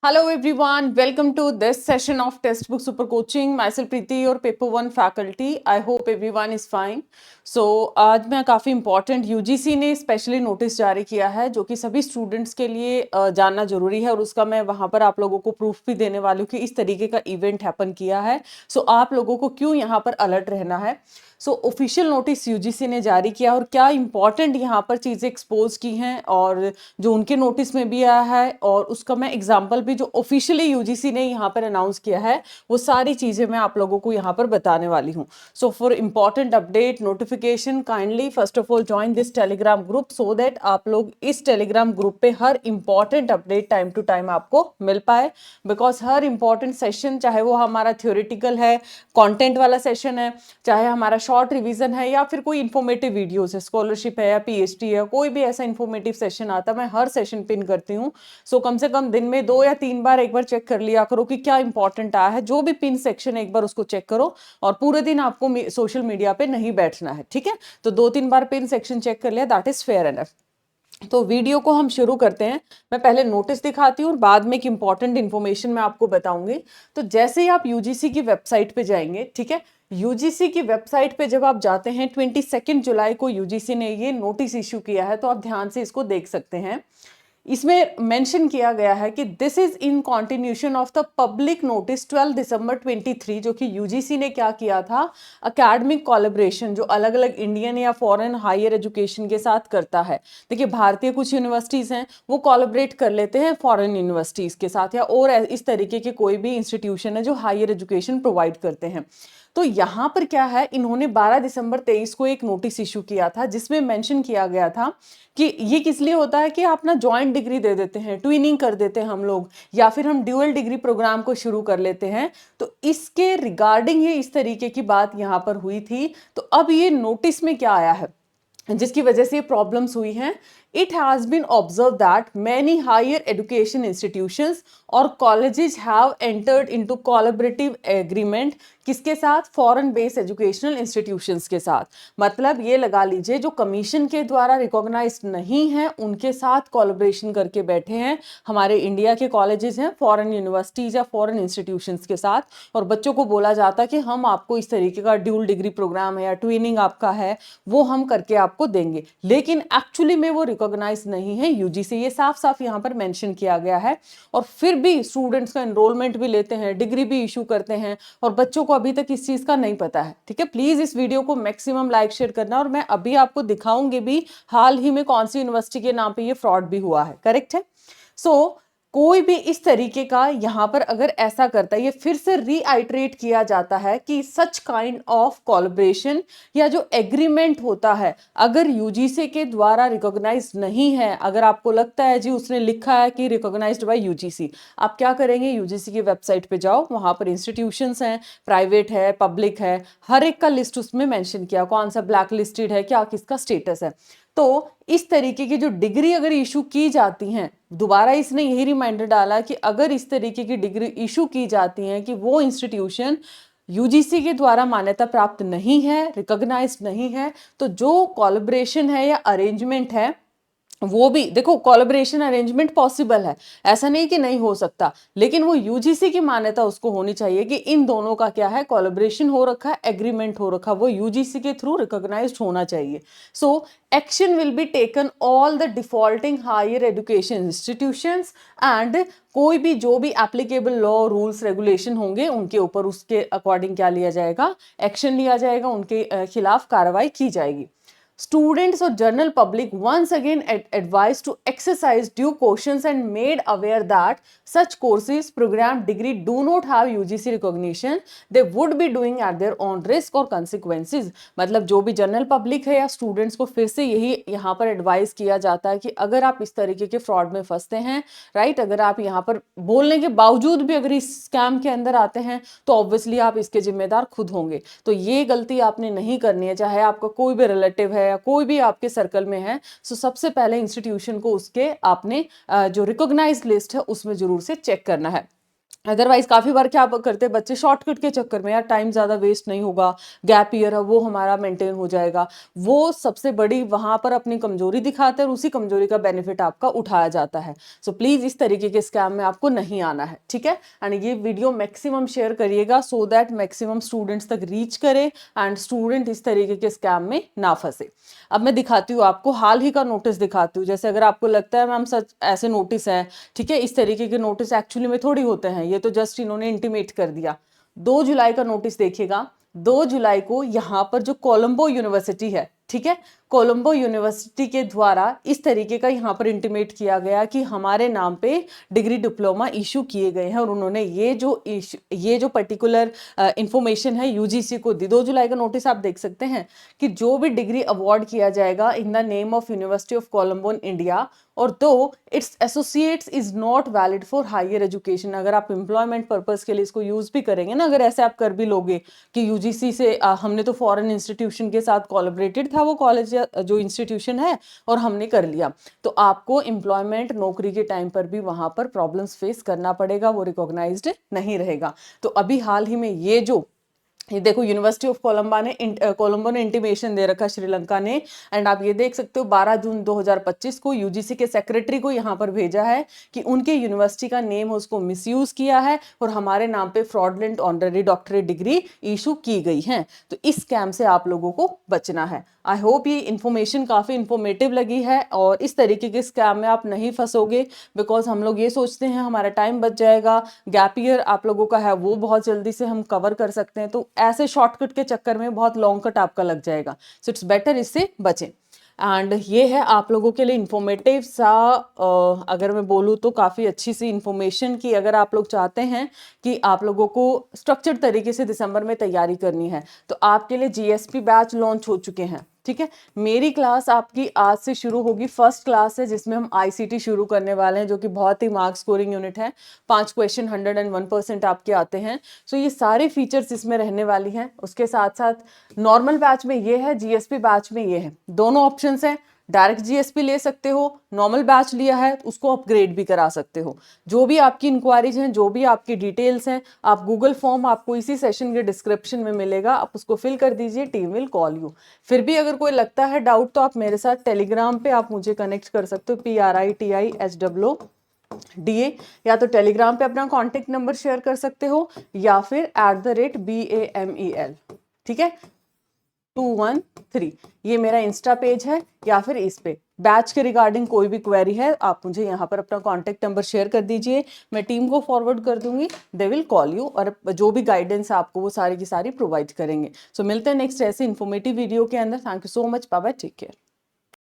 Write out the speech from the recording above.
Hello everyone, welcome to this session of Textbook Super Coaching. Myself Preeti, your Paper 1 faculty. I hope everyone is fine. So आज मैं काफ़ी important UGC ने specially notice जारी किया है जो कि सभी स्टूडेंट्स के लिए जानना जरूरी है और उसका मैं वहाँ पर आप लोगों को प्रूफ भी देने वाली हूँ कि इस तरीके का इवेंट हैपन किया है. सो आप लोगों को क्यों यहाँ पर अलर्ट रहना है. सो ऑफिशियल नोटिस यूजीसी ने जारी किया और क्या इंपॉर्टेंट यहाँ पर चीज़ें एक्सपोज की हैं और जो उनके नोटिस में भी आया है और उसका मैं एग्जांपल भी जो ऑफिशियली यूजीसी ने यहाँ पर अनाउंस किया है वो सारी चीज़ें मैं आप लोगों को यहाँ पर बताने वाली हूँ. So for important update notification kindly first of all join this Telegram group so that आप लोग इस टेलीग्राम ग्रुप पे हर important update time to time आपको मिल पाए. बिकॉज हर इंपॉर्टेंट सेशन चाहे वो हमारा थ्योरेटिकल है, कॉन्टेंट वाला सेशन है, चाहे हमारा शॉर्ट रिवीजन है या फिर कोई इन्फॉर्मेटिव वीडियोस है, स्कॉलरशिप है या पीएचडी है, कोई भी ऐसा इन्फॉर्मेटिव सेशन आता है मैं हर सेशन पिन करती हूँ. सो कम से कम दिन में 2 या 3 बार एक बार चेक कर लिया करो कि क्या इंपॉर्टेंट आया है. जो भी पिन सेक्शन है एक बार उसको चेक करो और पूरे दिन आपको सोशल मीडिया पे नहीं बैठना है. ठीक है, तो 2-3 बार पिन सेक्शन चेक कर लिया, दैट इज फेयर एनफ. तो वीडियो को हम शुरू करते हैं. मैं पहले नोटिस दिखाती हूँ और बाद में एक इंपॉर्टेंट इन्फॉर्मेशन मैं आपको बताऊंगी. तो जैसे ही आप यूजीसी की वेबसाइट पे जाएंगे, ठीक है, यूजीसी की वेबसाइट पे जब आप जाते हैं 22 जुलाई को यूजीसी ने ये नोटिस इशू किया है, तो आप ध्यान से इसको देख सकते हैं. इसमें मेंशन किया गया है कि this is in continuation of the public notice 12 दिसंबर 23 जो कि यूजीसी ने क्या किया था, अकेडमिक कोलैबोरेशन जो अलग अलग इंडियन या फॉरेन हायर एजुकेशन के साथ करता है. देखिए भारतीय कुछ यूनिवर्सिटीज़ हैं वो कोलैबोरेट कर लेते हैं फॉरेन यूनिवर्सिटीज़ के साथ या और इस तरीके के कोई भी इंस्टीट्यूशन है जो हायर एजुकेशन प्रोवाइड करते हैं. तो यहाँ पर क्या है, इन्होंने 12 दिसंबर 23 को एक नोटिस इशू किया था जिसमें मेंशन किया गया था कि ये किस लिए होता है कि आप ना ज्वाइंट डिग्री दे देते हैं, ट्विनिंग कर देते हैं हम लोग, या फिर हम ड्यूअल डिग्री प्रोग्राम को शुरू कर लेते हैं. तो इसके रिगार्डिंग ये इस तरीके की बात यहाँ पर हुई थी. तो अब ये नोटिस में क्या आया है जिसकी वजह से ये प्रॉब्लम्स हुई हैं. It has been observed that many higher education institutions और colleges have entered into collaborative agreement किसके साथ, फॉरेन बेस्ड एजुकेशनल इंस्टीट्यूशंस के साथ. मतलब ये लगा लीजिए जो कमीशन के द्वारा रिकॉग्नाइज नहीं है उनके साथ कोलैबोरेशन करके बैठे हैं हमारे इंडिया के कॉलेजेस हैं फॉरेन यूनिवर्सिटीज या फॉरेन इंस्टीट्यूशंस के साथ. और बच्चों को बोला जाता कि हम आपको इस तरीके का ड्यूल डिग्री प्रोग्राम है या ट्विनिंग आपका है वो हम करके आपको देंगे, लेकिन एक्चुअली में वो रिकॉग्नाइज नहीं है यूजीसी. ये साफ साफ यहाँ पर मेंशन किया गया है. और फिर भी स्टूडेंट्स का एनरोलमेंट भी लेते हैं, डिग्री भी इशू करते हैं और बच्चों को अभी तक इस चीज का नहीं पता है. ठीक है, प्लीज इस वीडियो को मैक्सिमम लाइक शेयर करना और मैं अभी आपको दिखाऊंगी भी हाल ही में कौन सी यूनिवर्सिटी के नाम पे ये फ्रॉड भी हुआ है. करेक्ट है. सो कोई भी इस तरीके का यहाँ पर अगर ऐसा करता है, ये फिर से रीआइट्रेट किया जाता है कि सच काइंड ऑफ कोलैबोरेशन या जो एग्रीमेंट होता है अगर यूजीसी के द्वारा रिकॉग्नाइज नहीं है, अगर आपको लगता है जी उसने लिखा है कि रिकॉग्नाइज्ड बाय यूजीसी, आप क्या करेंगे, यूजीसी की वेबसाइट पे जाओ, वहां पर इंस्टीट्यूशंस हैं, प्राइवेट है, पब्लिक है, हर एक का लिस्ट उसमें मेंशन किया, कौन सा ब्लैक लिस्टेड है, क्या किसका स्टेटस है. तो इस तरीके की जो डिग्री अगर इशू की जाती हैं, दोबारा इसने यही रिमाइंडर डाला कि अगर इस तरीके की डिग्री इशू की जाती हैं कि वो इंस्टीट्यूशन यूजीसी के द्वारा मान्यता प्राप्त नहीं है, रिकॉग्नाइज्ड नहीं है, तो जो कोलैबोरेशन है या अरेंजमेंट है वो भी देखो, कोलैबोरेशन अरेंजमेंट पॉसिबल है, ऐसा नहीं कि नहीं हो सकता, लेकिन वो यूजीसी की मान्यता उसको होनी चाहिए कि इन दोनों का क्या है, कोलैबोरेशन हो रखा है, एग्रीमेंट हो रखा, वो यूजीसी के थ्रू रिकॉग्नाइज्ड होना चाहिए. So action will be taken all the defaulting higher education institutions and कोई भी जो भी एप्लीकेबल लॉ रूल्स रेगुलेशन होंगे उनके ऊपर उसके अकॉर्डिंग क्या लिया जाएगा, एक्शन लिया जाएगा, उनके खिलाफ कार्रवाई की जाएगी. Students or general public once again advised to exercise due cautions and made aware that such courses, program, degree do not have UGC recognition. They would be doing at their own risk or consequences. मतलब जो भी general public है या students को फिर से यही यहाँ पर एडवाइस किया जाता है कि अगर आप इस तरीके के फ्रॉड में फंसते हैं, राइट, अगर आप यहाँ पर बोलने के बावजूद भी अगर इस स्कैम के अंदर आते हैं तो ऑब्वियसली आप इसके जिम्मेदार खुद होंगे. तो ये गलती आपने नहीं करनी है, चाहे आपका कोई भी रिलेटिव है या कोई भी आपके सर्कल में है. सो सबसे पहले इंस्टीट्यूशन को उसके आपने जो रिकॉग्नाइज्ड लिस्ट है उसमें जरूर से चेक करना है. अदरवाइज काफ़ी बार क्या करते हैं बच्चे, शॉर्टकट के चक्कर में, यार टाइम ज़्यादा वेस्ट नहीं होगा, गैप ईयर है वो हमारा मेंटेन हो जाएगा, वो सबसे बड़ी वहाँ पर अपनी कमजोरी दिखाते हैं और उसी कमजोरी का बेनिफिट आपका उठाया जाता है। सो प्लीज़ इस तरीके के स्कैम में आपको नहीं आना है, ठीक है। एंड ये वीडियो मैक्सिमम शेयर करिएगा सो दैट मैक्सिमम स्टूडेंट्स तक रीच करे एंड स्टूडेंट इस तरीके के स्कैम में ना फंसे। अब मैं दिखाती हूँ आपको, हाल ही का नोटिस दिखाती हूँ। जैसे अगर आपको लगता है मैम सच ऐसे नोटिस है, ठीक है, इस तरीके के नोटिस एक्चुअली में थोड़ी होते हैं, ये तो जस्ट इन्होंने इंटीमेट कर दिया। 2 जुलाई का नोटिस देखिएगा। 2 जुलाई को यहाँ पर जो कोलंबो यूनिवर्सिटी है, ठीक है, कोलंबो यूनिवर्सिटी के द्वारा इस तरीके का यहाँ पर इंटीमेट किया गया कि हमारे नाम पे डिग्री डिप्लोमा इशू किए गए हैं और उन्होंने ये जो पर्टिकुलर इंफॉर्मेशन है यूजीसी को दी। 2 जुलाई का नोटिस आप देख सकते हैं कि जो भी डिग्री अवार्ड किया जाएगा in the name of university of Colombo in India और दो its associates is not valid for higher education. अगर आप एम्प्लॉयमेंट पर्पस के लिए इसको यूज भी करेंगे ना, अगर ऐसे आप कर भी लोगे कि यूजीसी से हमने तो फॉरेन इंस्टीट्यूशन के साथ कोलैबोरेटेड था वो कॉलेज या जो इंस्टीट्यूशन है और हमने कर लिया, तो आपको एम्प्लॉयमेंट नौकरी के टाइम पर भी वहां पर प्रॉब्लम्स फेस करना पड़ेगा, वो रिकॉग्नाइज्ड नहीं रहेगा। तो अभी हाल ही में ये देखो यूनिवर्सिटी ऑफ कोलंबो ने इंटीमेशन दे रखा श्रीलंका ने, एंड आप ये देख सकते हो 12 जून 2025 को यूजीसी के सेक्रेटरी को यहाँ पर भेजा है कि उनके यूनिवर्सिटी का नेम उसको मिसयूज किया है और हमारे नाम पे fraudulent honorary doctorate degree issue की गई है। तो इस स्कैम से आप लोगों को बचना है। आई होप ये इन्फॉर्मेशन काफ़ी इन्फॉर्मेटिव लगी है और इस तरीके के स्कैम में आप नहीं फंसोगे, बिकॉज हम लोग ये सोचते हैं हमारा टाइम बच जाएगा, गैप ईयर आप लोगों का है वो बहुत जल्दी से हम कवर कर सकते हैं, तो ऐसे शॉर्टकट के चक्कर में बहुत लॉन्ग कट आपका लग जाएगा। सो इट्स बेटर इससे बचें। एंड ये है आप लोगों के लिए इंफॉर्मेटिव सा अगर मैं बोलूँ तो काफ़ी अच्छी सी इंफॉर्मेशन की अगर आप लोग चाहते हैं कि आप लोगों को स्ट्रक्चर्ड तरीके से दिसंबर में तैयारी करनी है तो आपके लिए जीएसपी बैच लॉन्च हो चुके हैं, ठीक है। मेरी क्लास आपकी आज से शुरू होगी, फर्स्ट क्लास है जिसमें हम आईसीटी शुरू करने वाले हैं जो कि बहुत ही मार्क्स स्कोरिंग यूनिट है, 5 क्वेश्चन 101% आपके आते हैं। सो ये सारे फीचर्स इसमें रहने वाली हैं। उसके साथ साथ नॉर्मल बैच में ये है, जीएसपी बैच में ये है, दोनों ऑप्शंस हैं। डायरेक्ट जीएसपी ले सकते हो, नॉर्मल बैच लिया है तो उसको अपग्रेड भी करा सकते हो। जो भी आपकी इंक्वायरीज हैं, जो भी आपकी डिटेल्स हैं, आप गूगल फॉर्म आपको इसी सेशन के डिस्क्रिप्शन में मिलेगा, आप उसको फिल कर दीजिए, टीम विल कॉल यू। फिर भी अगर कोई लगता है डाउट तो आप मेरे साथ टेलीग्राम पे आप मुझे कनेक्ट कर सकते हो, PRITISWDA, या तो टेलीग्राम पे अपना कॉन्टेक्ट नंबर शेयर कर सकते हो या फिर @BAMEL, ठीक है, 213 ये मेरा इंस्टा पेज है, या फिर इस पे बैच के रिगार्डिंग कोई भी क्वेरी है आप मुझे यहाँ पर अपना कॉन्टेक्ट नंबर शेयर कर दीजिए, मैं टीम को फॉरवर्ड कर दूंगी, दे विल कॉल यू और जो भी गाइडेंस आपको वो सारी की सारी प्रोवाइड करेंगे। सो मिलते हैं नेक्स्ट ऐसे इन्फॉर्मेटिव वीडियो के अंदर। Thank you so much, bye bye, take care.